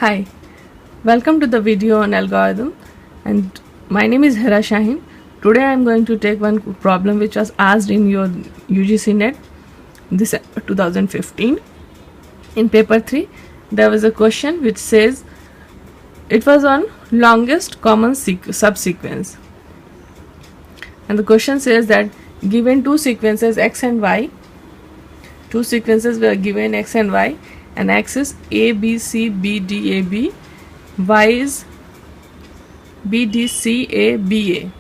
Hi, welcome to the video on algorithm, and my name is Hera Shaheen. Today I am going to take one problem which was asked in your UGC NET this 2015. In paper 3 there was a question which says it was on longest common subsequence, and the question says that given two sequences x and y, two sequences were given x and y, and x is a b c b d a b, y is b d c a b a.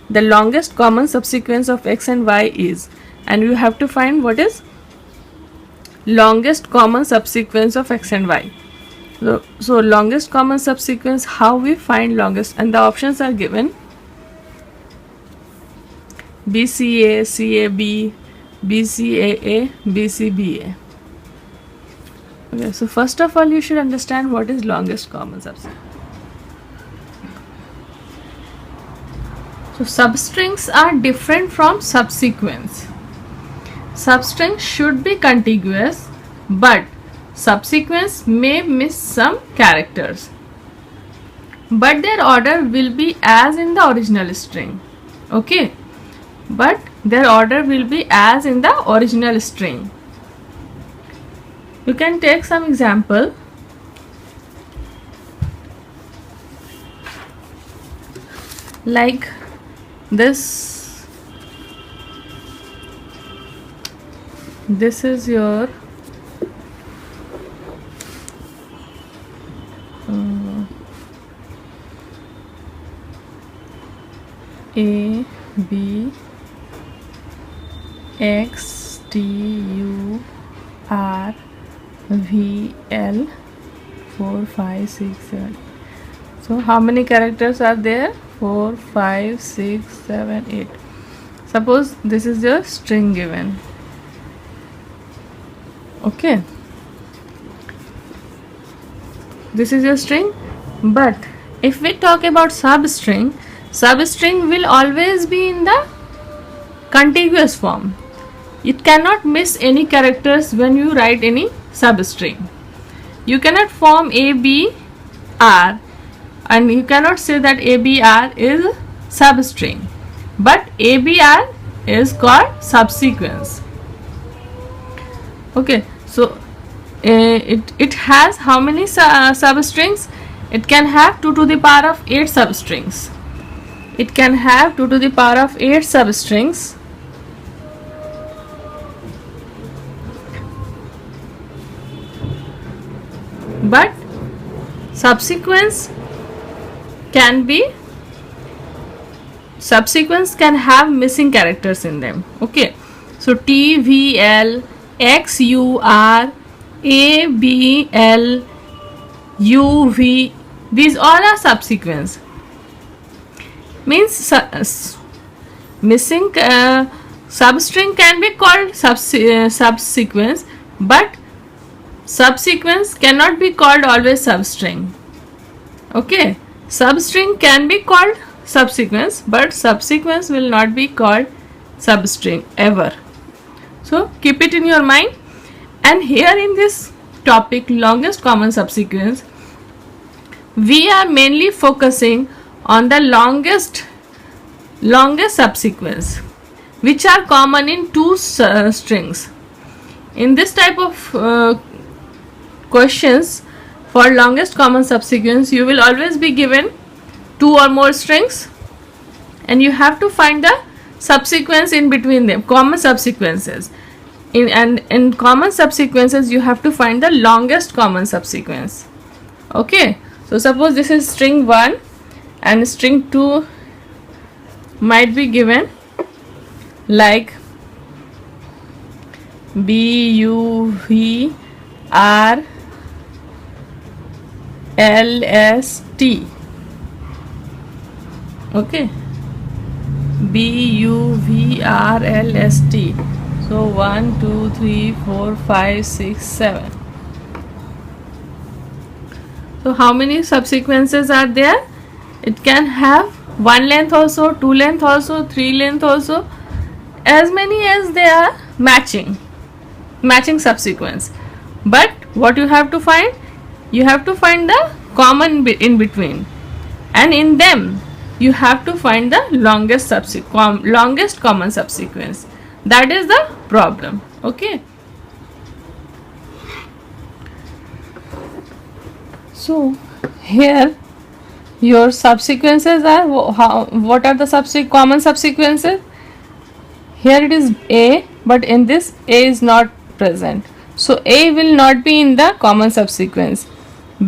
The longest common subsequence of x and y is, and you have to find what is longest common subsequence of x and y. So longest common subsequence, how we find longest, and the options are given: BCA, CAB, BCAA, BCBA. Okay, so first of all you should understand what is longest common subsequence. So substrings are different from subsequence. Substrings should be contiguous, but subsequence may miss some characters, but their order will be as in the original string. Okay, but their order will be as in the original string. You can take some example. Like this is your A B X T U R V L 4 5 6 7. So how many characters are there? 4 5 6 7 8. Suppose this is your string given. Okay, this is your string, but if we talk about substring will always be in the contiguous form. It cannot miss any characters when you write any substring. You cannot form ABR, and you cannot say that ABR is substring, but ABR is called subsequence. Okay, so it has how many substrings? It can have 2 to the power of 8 substrings. It can have 2 to the power of 8 substrings. But subsequence can have missing characters in them. Okay, so T V L X U R A B L U V, these all are subsequence. Means missing substring can be called subsequence, but subsequence cannot be called always substring. Okay, substring can be called subsequence, but subsequence will not be called substring ever. So keep it in your mind. And here in this topic, longest common subsequence, we are mainly focusing on the longest subsequence which are common in two strings. In this type of questions, for longest common subsequence, you will always be given 2 or more strings, and you have to find the subsequence in between them, common subsequences. In common subsequences, you have to find the longest common subsequence. Okay, so suppose this is string 1 and string 2 might be given like B U V R L S T. Okay, B U V R L S T. So 1 2 3 4 5 6 7. So how many subsequences are there? It can have 1 length also, 2 length also, 3 length also, as many as they are matching subsequence. But what you have to find? you have to find the common in between, and in them you have to find the longest common subsequence. That is the problem. Okay, so here your subsequences are what are the common subsequences? Here it is A, but in this A is not present, so A will not be in the common subsequence.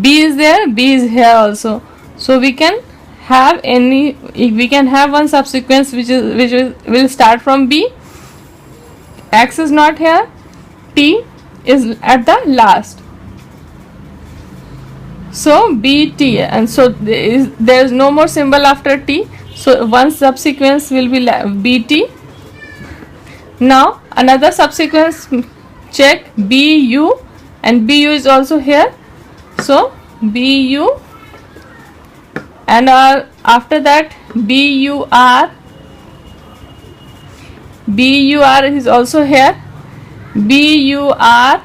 B is there, B is here also, so we can have one subsequence which will start from B. X is not here, T is at the last, so BT, and so there is no more symbol after T, so one subsequence will be BT. Now another subsequence, check BU, and BU is also here, so BU, and after that BUR is also here, BURV,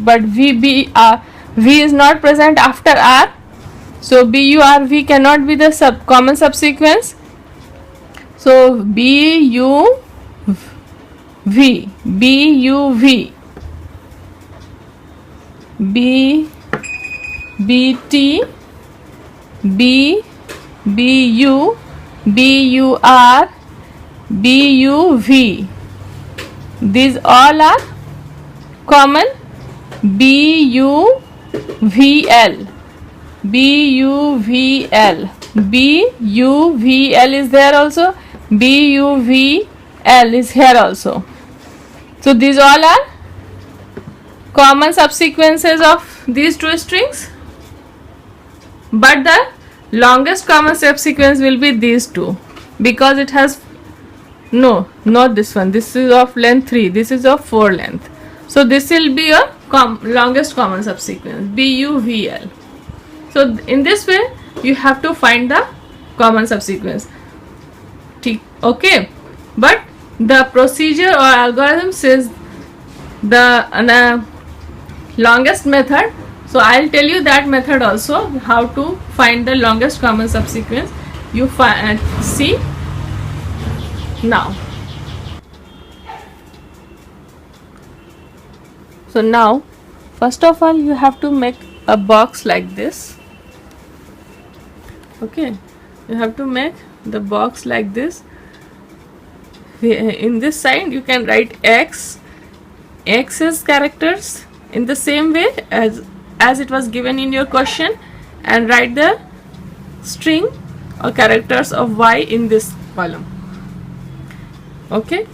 but V is not present after R, so BURV cannot be the common subsequence, so BUV, BT, BU, BUR, BUV, these all are common. BUVL, BUVL is there also, BUVL is here also, so these all are common subsequences of these two strings, but the longest common subsequence will be these two, because it has not this one, this is of length 3, this is of 4 length, so this will be a longest common subsequence, BUVL. So in this way you have to find the common subsequence. Okay, but the procedure or algorithm says the longest method, so I'll tell you that method also, how to find the longest common subsequence. You see now. So now first of all you have to make a box like this. Okay, you have to make the box like this. In this side you can write X's characters in the same way as it was given in your question, and write the string or characters of Y in this column. Okay,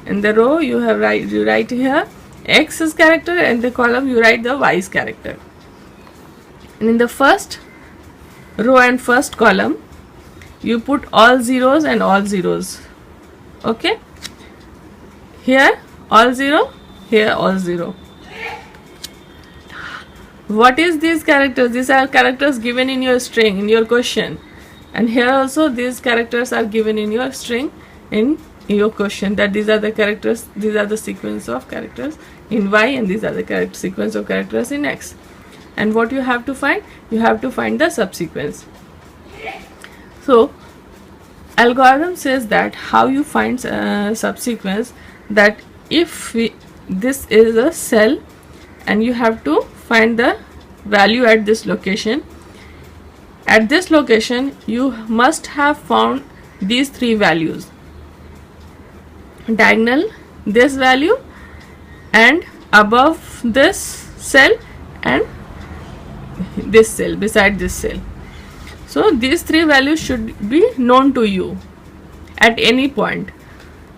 in the row you write here X's character, and the column you write the Y's character, and in the first row and first column you put all zeros and all zeros. Okay, here all 0, here all 0. What is these characters? These are characters given in your string in your question, and here also these characters are given in your string in your question, that these are the characters, these are the sequence of characters in Y, and these are the sequence of characters in X. And what you have to find? You have to find the subsequence. So algorithm says that how you find subsequence, that if this is a cell and you have to find the value at this location, at this location you must have found these 3 values: diagonal this value, and above this cell, and this cell beside this cell. So these 3 values should be known to you at any point.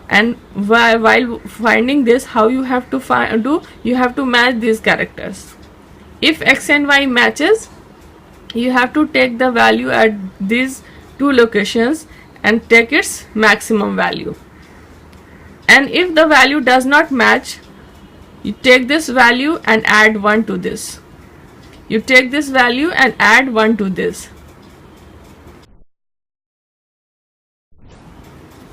And while finding this, how you have to you have to match these characters. If X and Y matches, you have to take the value at these 2 locations and take its maximum value. And if the value does not match, you take this value and add 1 to this. You take this value and add 1 to this.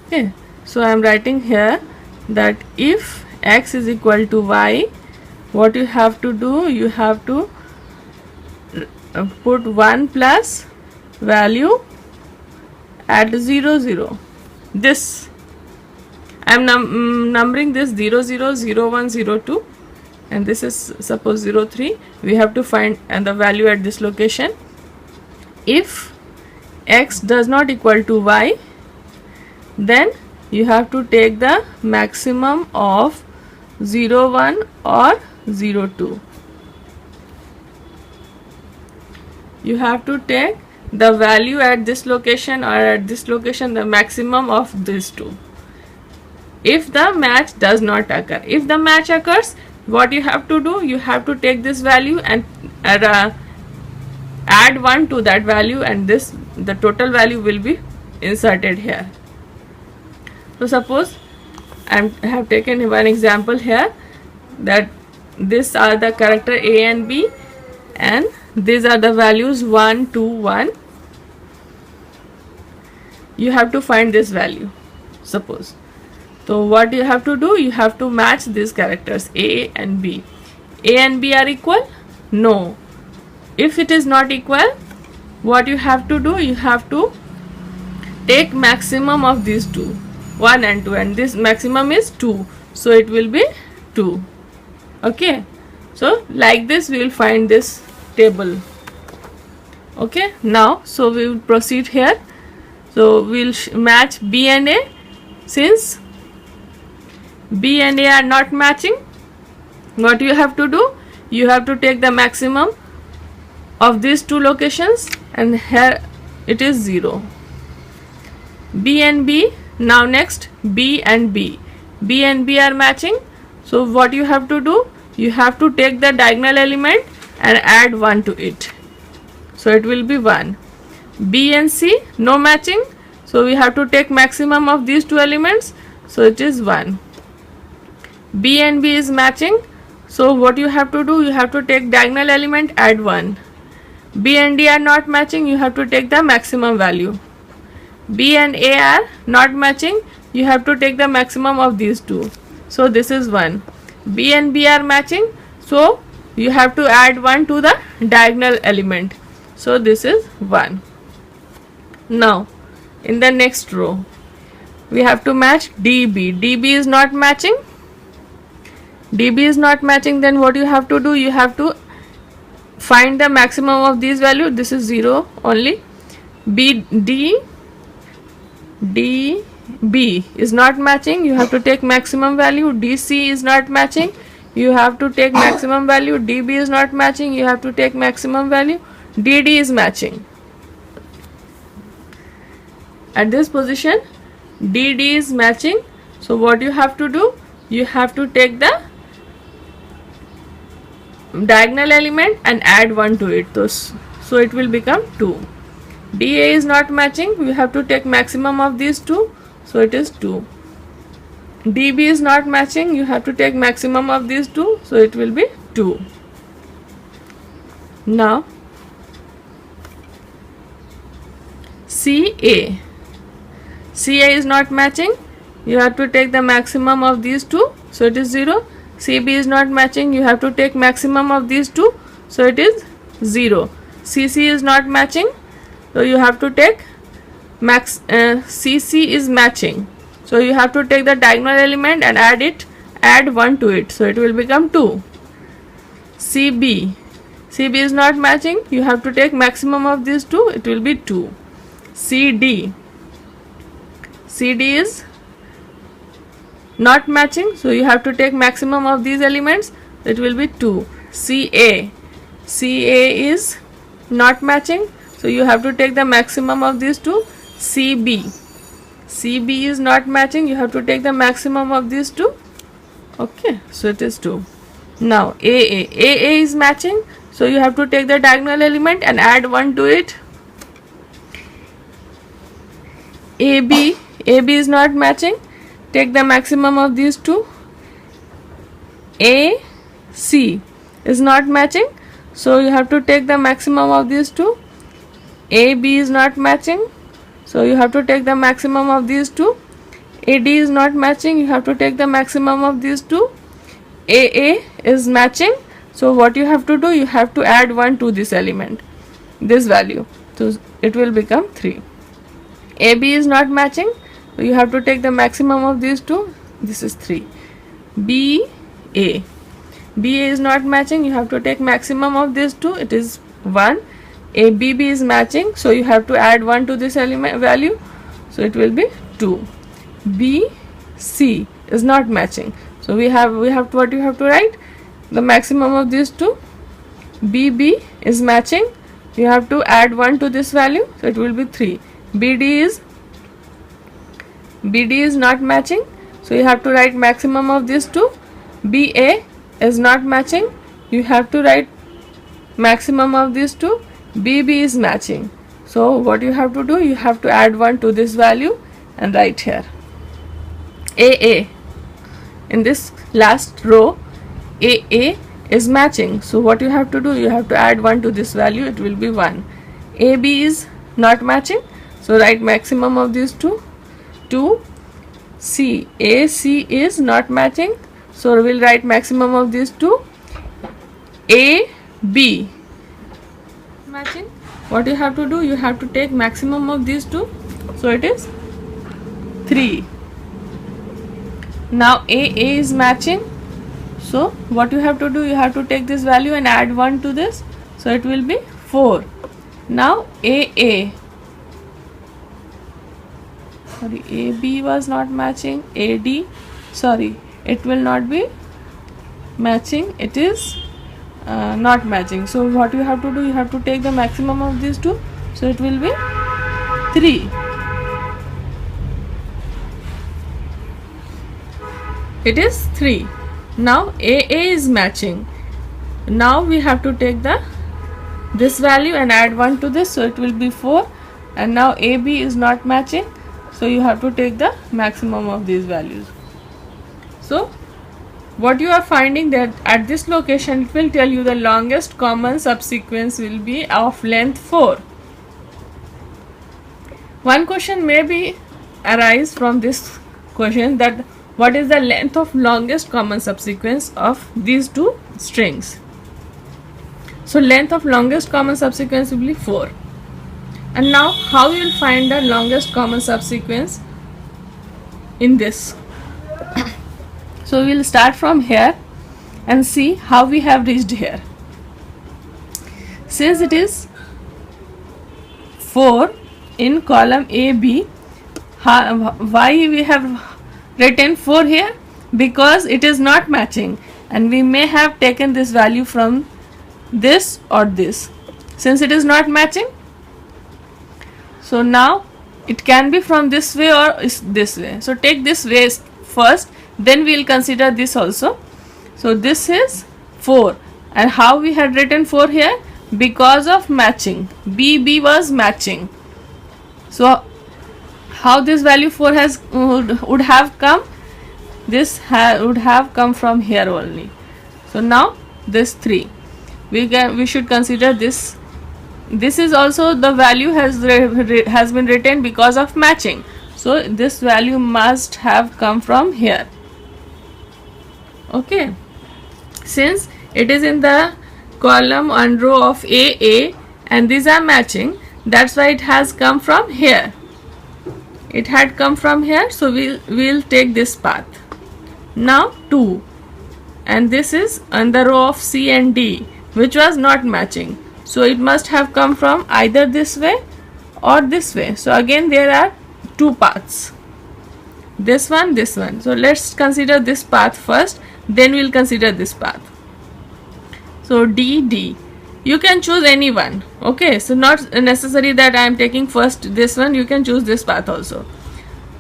Okay, so I am writing here that if X is equal to Y, what you have to do, you have to put 1 plus value at 0 0. This I am numbering this 0 0 0 1 0 2, and this is suppose 0 3. We have to find and the value at this location. If x does not equal to y, then you have to take the maximum of 0 1 or 0 2. You have to take the value at this location or at this location, the maximum of these two. If the match does not occur, if the match occurs, what you have to do, you have to take this value and add 1 to that value, and this the total value will be inserted here. So suppose I have taken one example here, that these are the character A and B, and these are the values 1 2 1. You have to find this value, suppose. So what you have to do, you have to match these characters A and B. A and B are equal? No. If it is not equal, what you have to do, you have to take maximum of these two, 1 and 2, and this maximum is 2, so it will be 2. Okay, so like this we will find this table. Okay, now so we will proceed here. So we will match B and A. Since B and A are not matching, what you have to do, you have to take the maximum of these two locations, and here it is 0. B and B. Now next B and B. B and B are matching, so what you have to do, you have to take the diagonal element and add 1 to it, so it will be 1. B and C, no matching, so we have to take maximum of these two elements, so it is 1. B and B is matching, so what you have to do, you have to take diagonal element, add 1. B and D are not matching, you have to take the maximum value. B and A are not matching, you have to take the maximum of these two, so this is 1. B and B are matching, so you have to add 1 to the diagonal element, so this is 1. Now in the next row we have to match DB. DB is not matching. DB is not matching, then what you have to do, you have to find the maximum of these values. This is 0 only. DB is not matching, you have to take maximum value. DC is not matching, you have to take maximum value. DB is not matching, you have to take maximum value. DD is matching. At this position DD is matching, so what you have to do, you have to take the diagonal element and add 1 to it, so it will become 2. DA is not matching, we have to take maximum of these two, so it is 2. DB is not matching, you have to take maximum of these two, so it will be 2. Now CA is not matching, you have to take the maximum of these two, so it is 0. CB is not matching, you have to take maximum of these two, so it is 0. CC is not matching, so you have to take CC is matching, so you have to take the diagonal element and add 1 to it, so it will become 2. CB is not matching, you have to take maximum of these two, it will be 2. CD is not matching, so you have to take maximum of these elements, it will be 2. CA is not matching, so you have to take the maximum of these two. CB is not matching, you have to take the maximum of these two. Okay, so it is 2. Now AA is matching, so you have to take the diagonal element and add 1 to it. AB is not matching, take the maximum of these two. AC is not matching, so you have to take the maximum of these two. AB is not matching, so you have to take the maximum of these two. AD is not matching, you have to take the maximum of these two. AA is matching, so what you have to do, you have to add 1 to this element. this value, so it will become 3. AB is not matching, so you have to take the maximum of these two. This is 3. BA is not matching, you have to take maximum of these two, it is 1. ABB is matching, so you have to add 1 to this element value, so it will be 2. BC is not matching, so what you have to write, the maximum of these two. BB is matching, you have to add 1 to this value, so it will be 3. BD is not matching, so you have to write maximum of these two. BA is not matching, you have to write maximum of these two. BB is matching, so what you have to do, you have to add 1 to this value and write here. AA, in this last row, AA is matching, so what you have to do, you have to add 1 to this value, it will be 1. AB is not matching, so write maximum of these two. 2. AC is not matching, so we will write maximum of these two. AB matching, what you have to do, you have to take maximum of these two, so it is 3. Now AA is matching, so what you have to do, you have to take this value and add 1 to this, so it will be 4. Now AB was not matching. AD, it will not be matching, it is not matching, so what you have to do, you have to take the maximum of these two, so it will be 3. It is 3. Now AA is matching, now we have to take this value and add 1 to this, so it will be 4. And now AB is not matching, so you have to take the maximum of these values. So what you are finding, that at this location it will tell you the longest common subsequence will be of length 4. One question may be arise from this question, that what is the length of longest common subsequence of these two strings. So length of longest common subsequence will be 4. And now how you will find the longest common subsequence in this? So we will start from here and see how we have reached here. Since it is 4 in column AB, why we have written 4 here? Because it is not matching, and we may have taken this value from this or this. Since it is not matching, so now it can be from this way or this way. So take this way first, then we will consider this also. So this is 4, and how we had written 4 here? Because of matching. BB was matching. So how this value 4 would have come? This would have come from here only. So now this 3, we should consider this. This is also the value has been written because of matching. So this value must have come from here. Okay. Since it is in the column and row of AA and these are matching, that's why it has come from here. It had come from here, so we'll take this path. Now 2, and this is on the row of C and D, which was not matching, so it must have come from either this way or this way. So again there are 2 paths, this one, this one. So let's consider this path first, then we'll consider this path. So DD, you can choose any one. Okay, so not necessary that I am taking first this one, you can choose this path also.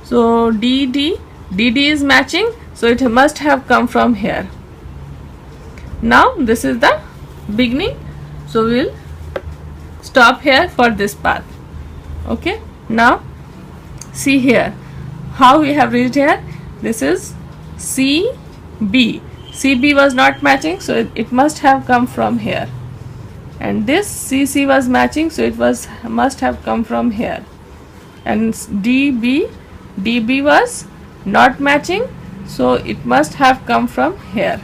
So DD is matching, so it must have come from here. Now this is the beginning, so we'll stop here for this path. Okay, now see here how we have reached here. This is CB. CB was not matching, so it must have come from here. And this CC was matching, so it must have come from here. And DB was not matching, so it must have come from here.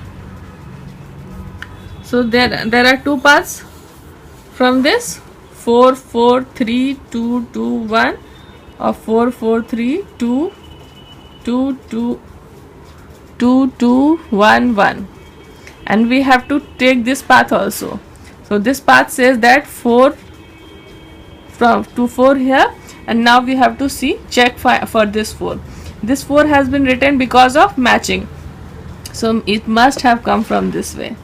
So there are 2 paths from this 4 4 3 2 2 1 or 4 4 3 2 2 2 2 2 1 1, and we have to take this path also. So this path says that 4 from to 4 here, and now we have to check for this 4. This 4 has been written because of matching, so it must have come from this way.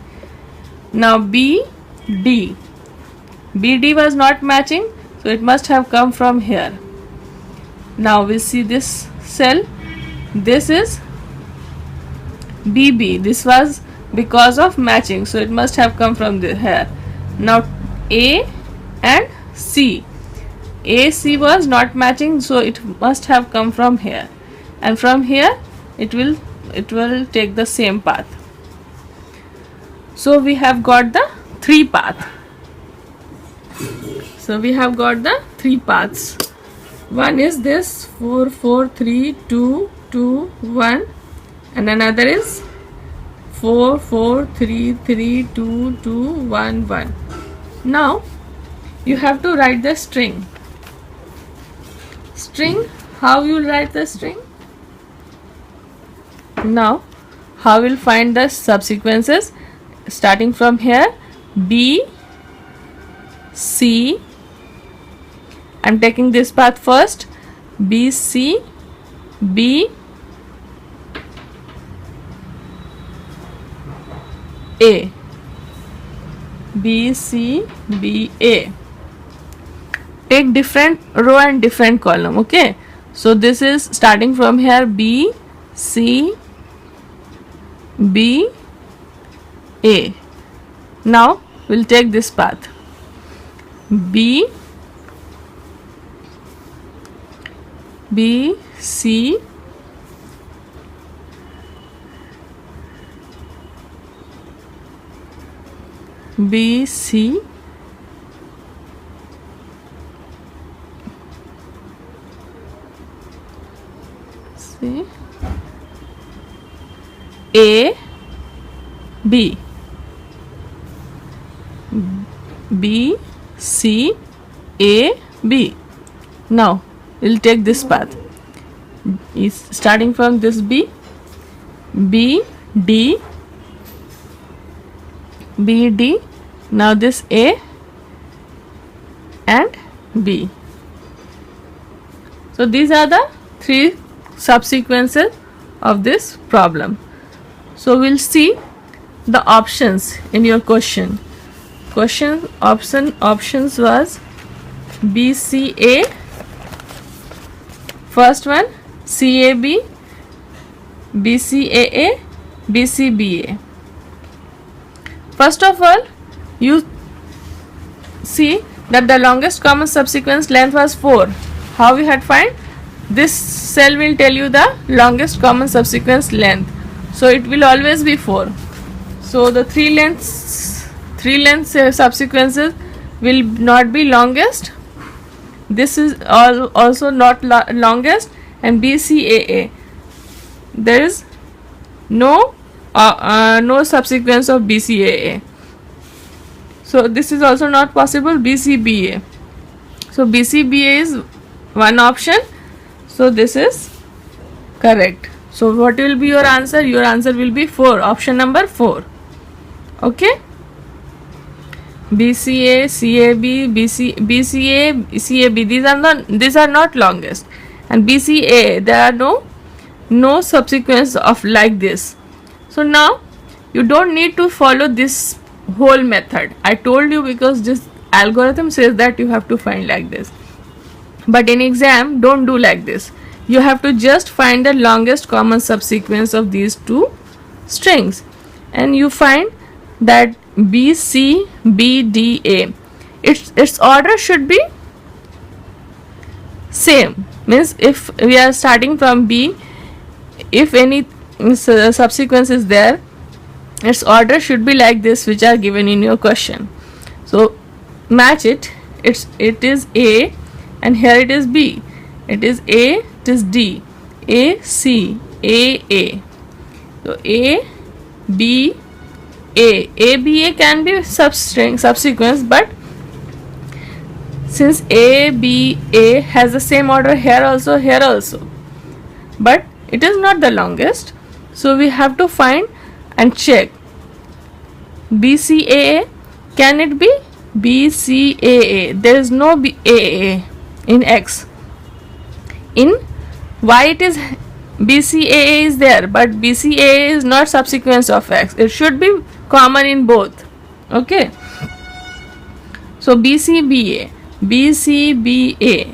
Now BD was not matching, so it must have come from here. Now we see this cell, this is BB, this was because of matching, so it must have come from here. Now A and C, AC was not matching, so it must have come from here, and from here it will take the same path. So we have got the 3 paths. One is this 4 4 3 2 2 1, and another is 4 4 3 3 2 2 1 1. Now you have to write the string. How you write the string? Now how we'll find the subsequences? Starting from here, B C, I'm taking this path first, B C B A, B C B A. Take different row and different column. Okay, so this is starting from here, B C B A. Now we'll take this path, B C B C C A B, B C A B. Now we'll take this path, is starting from this B D B D. Now this A and B. So these are the 3 subsequences of this problem. So we'll see the options in your question. Options was BCA, first one CAB, BCAA, BCBA. First of all, you see that the longest common subsequence length was 4. How we had find? This cell will tell you the longest common subsequence length, so it will always be 4. So the 3 lengths subsequences will not be longest. This is also not longest, and BCAA, there is no subsequence of BCAA. So this is also not possible. BCBA. So BCBA is one option. So this is correct. So what will be your answer? Your answer will be 4. Option number 4. Okay. BCA, CAB, BCA, CAB. These are not longest. And BCA, there are no subsequence of like this. So now you don't need to follow this whole method. I told you because this algorithm says that you have to find like this. But in exam, don't do like this. You have to just find the longest common subsequence of these 2 strings, and you find that BCBDA. Its order should be same. Means if we are starting from B, if any subsequence is there, its order should be like this, which are given in your question. So match it. It is A, and here it is B. It is A, it is D, A C A A. So A B A, ABA can be subsequence, but since A, B, A has the same order here also, but it is not the longest, so we have to find and check BCAA. Can it be BCAA? There is no BAA in X. In Y it is BCAA is there, but BCAA is not subsequence of X. It should be common in both. Okay. So BCBA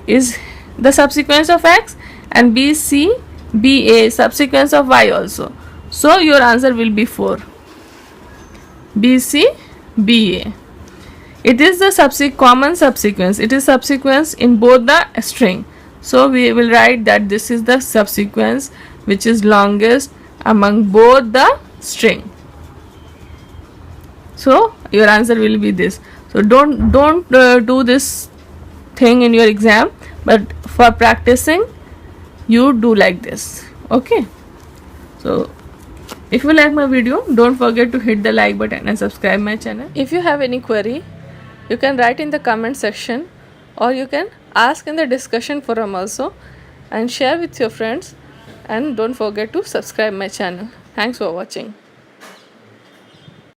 is the subsequence of X, and BCBA subsequence of Y also. So your answer will be 4. BCBA. It is the common subsequence. It is subsequence in both the string. So we will write that this is the subsequence which is longest among both the string. So your answer will be this. So don't do this thing in your exam, but for practicing you do like this. Okay. So if you like my video, don't forget to hit the like button and subscribe my channel. If you have any query, you can write in the comment section, or you can ask in the discussion forum also, and share with your friends, and don't forget to subscribe my channel. Thanks for watching.